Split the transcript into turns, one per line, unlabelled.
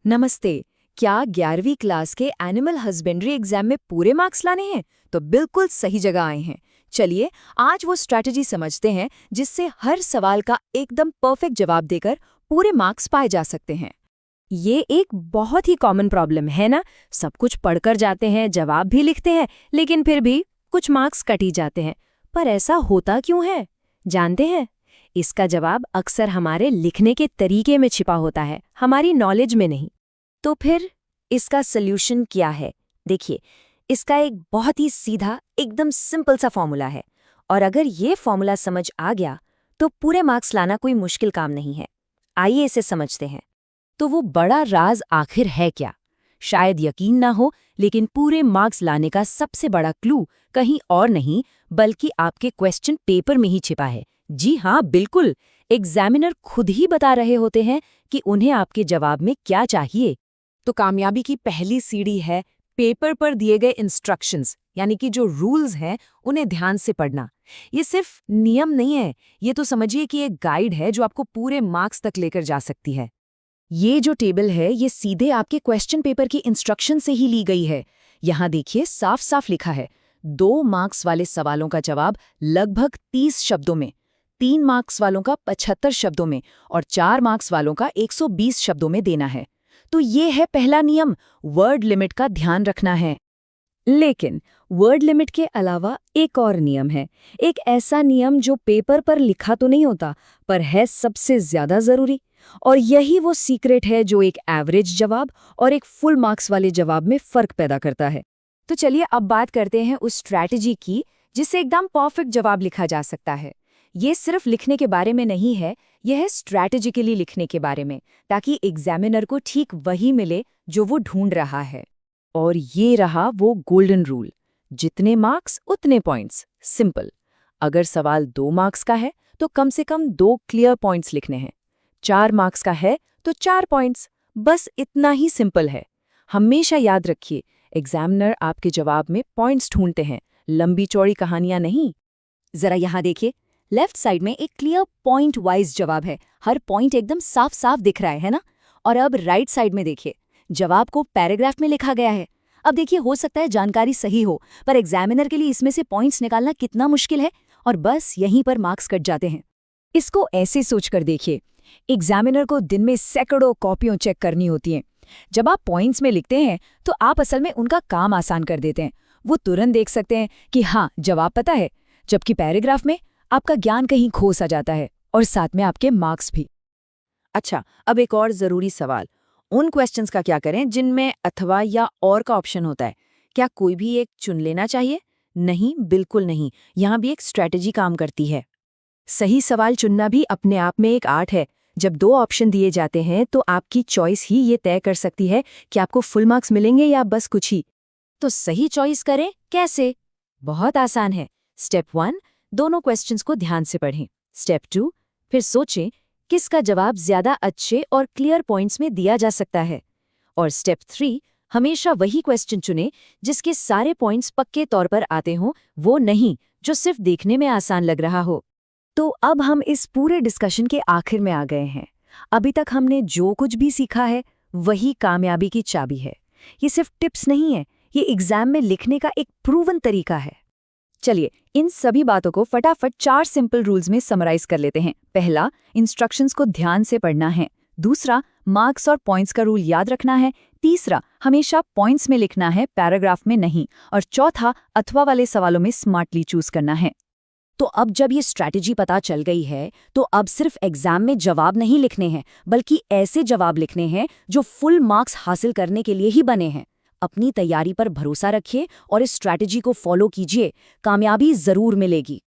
नमस्ते। क्या 11वीं क्लास के एनिमल हस्बेंड्री एग्जाम में पूरे मार्क्स लाने हैं? तो बिल्कुल सही जगह आए हैं। चलिए आज वो स्ट्रैटेजी समझते हैं जिससे हर सवाल का एकदम परफेक्ट जवाब देकर पूरे मार्क्स पाए जा सकते हैं।
ये एक बहुत ही कॉमन प्रॉब्लम है ना। सब कुछ पढ़कर जाते हैं, जवाब भी लिखते हैं, लेकिन फिर भी कुछ मार्क्स कट ही जाते हैं। पर ऐसा होता क्यों है, जानते हैं? इसका जवाब अक्सर हमारे लिखने के तरीके में छिपा होता है, हमारी नॉलेज में नहीं। तो फिर इसका सल्यूशन क्या है? देखिए, इसका एक बहुत ही सीधा, एकदम सिंपल सा फॉर्मूला है, और अगर ये फॉर्मूला समझ आ गया तो पूरे मार्क्स लाना कोई मुश्किल काम नहीं है। आइए इसे समझते हैं। तो वो बड़ा राज आखिर है क्या? शायद यकीन ना हो, लेकिन पूरे मार्क्स लाने का सबसे बड़ा क्लू कहीं और नहीं बल्कि आपके क्वेश्चन पेपर में ही छिपा है। जी हाँ, बिल्कुल। एग्जामिनर खुद ही बता रहे होते हैं कि उन्हें आपके जवाब में क्या चाहिए।
तो कामयाबी की पहली सीढ़ी है पेपर पर दिए गए इंस्ट्रक्शंस, यानी कि जो रूल्स हैं उन्हें ध्यान से पढ़ना। ये सिर्फ नियम नहीं है, ये तो समझिए कि एक गाइड है जो आपको पूरे मार्क्स तक लेकर जा सकती है। ये जो टेबल है ये सीधे आपके क्वेश्चन पेपर की इंस्ट्रक्शन से ही ली गई है। यहाँ देखिए, साफ साफ लिखा है 2 मार्क्स वाले सवालों का जवाब लगभग 30 शब्दों में, 3 मार्क्स वालों का 75 शब्दों में और 4 मार्क्स वालों का 120 शब्दों में देना है। तो ये है पहला नियम, वर्ड लिमिट का ध्यान रखना है।
लेकिन वर्ड लिमिट के अलावा एक और नियम है, एक ऐसा नियम जो पेपर पर लिखा तो नहीं होता पर है सबसे ज्यादा जरूरी। और यही वो सीक्रेट है जो एक एवरेज जवाब और एक फुल मार्क्स वाले जवाब में फर्क पैदा करता है।
तो चलिए अब बात करते हैं उस स्ट्रैटेजी की जिससे एकदम परफेक्ट जवाब लिखा जा सकता है। ये सिर्फ लिखने के बारे में नहीं है, यह है स्ट्रैटेजिकली लिखने के बारे में, ताकि एग्जामिनर को ठीक वही मिले जो वो ढूंढ रहा है।
और ये रहा वो गोल्डन रूल, जितने मार्क्स उतने पॉइंट्स। सिंपल। अगर सवाल 2 मार्क्स का है तो कम से कम 2 क्लियर पॉइंट्स लिखने हैं। 4 मार्क्स का है तो 4 पॉइंट्स। बस इतना ही सिंपल है। हमेशा याद रखिए, एग्जामिनर आपके जवाब में पॉइंट्स ढूंढते हैं, लंबी चौड़ी कहानियां नहीं।
जरा यहाँ देखिए, लेफ्ट साइड में एक क्लियर पॉइंट वाइज जवाब है, हर पॉइंट एकदम साफ साफ दिख रहा है ना। और अब राइट साइड में देखिए, जवाब को पैराग्राफ में लिखा गया है। अब देखिए, हो सकता है जानकारी सही हो, पर एग्जामिनर के लिए इसमें से पॉइंट्स निकालना कितना मुश्किल है, और बस यहीं पर मार्क्स कट जाते हैं। इसको ऐसे सोचकर देखिए, एग्जामिनर को दिन में सैकड़ों कॉपियों चेक करनी होती हैं। जब आप पॉइंट्स में लिखते हैं तो आप असल में उनका काम आसान कर देते हैं। वो तुरंत देख सकते हैं कि हाँ, जवाब पता है, जबकि पैराग्राफ में आपका ज्ञान कहीं खो सा जाता है और साथ में आपके मार्क्स भी।
अच्छा, अब एक और जरूरी सवाल, उन क्वेश्चंस का क्या करें जिनमें अथवा या और का ऑप्शन होता है? क्या कोई भी एक चुन लेना चाहिए? नहीं, बिल्कुल नहीं। यहाँ भी एक स्ट्रैटेजी काम करती है। सही सवाल चुनना भी अपने आप में एक आर्ट है। जब 2 ऑप्शन दिए जाते हैं तो आपकी चॉइस ही ये तय कर सकती है कि आपको फुल मार्क्स मिलेंगे या बस कुछ ही। तो सही चॉइस करें कैसे? बहुत आसान है। स्टेप 1, दोनों क्वेश्चंस को ध्यान से पढ़ें। स्टेप 2, फिर सोचें किसका जवाब ज्यादा अच्छे और क्लियर पॉइंट्स में दिया जा सकता है। और स्टेप 3, हमेशा वही क्वेश्चन चुनें जिसके सारे पॉइंट्स पक्के तौर पर आते हों, वो नहीं जो सिर्फ देखने में आसान लग रहा हो। तो अब हम इस पूरे डिस्कशन के आखिर में आ गए हैं। अभी तक हमने जो कुछ भी सीखा है वही कामयाबी की चाबी है। ये सिर्फ टिप्स नहीं है, ये एग्जाम में लिखने का एक प्रूवन तरीका है। चलिए इन सभी बातों को फटाफट 4 सिंपल रूल्स में समराइज कर लेते हैं। पहला, इंस्ट्रक्शंस को ध्यान से पढ़ना है। दूसरा, मार्क्स और पॉइंट्स का रूल याद रखना है। तीसरा, हमेशा पॉइंट्स में लिखना है, पैराग्राफ में नहीं। और चौथा, अथवा वाले सवालों में स्मार्टली चूज करना है। तो अब जब ये स्ट्रैटेजी पता चल गई है तो अब सिर्फ एग्जाम में जवाब नहीं लिखने हैं, बल्कि ऐसे जवाब लिखने हैं जो फुल मार्क्स हासिल करने के लिए ही बने हैं। अपनी तैयारी पर भरोसा रखिए और इस स्ट्रैटेजी को फॉलो कीजिए, कामयाबी जरूर मिलेगी।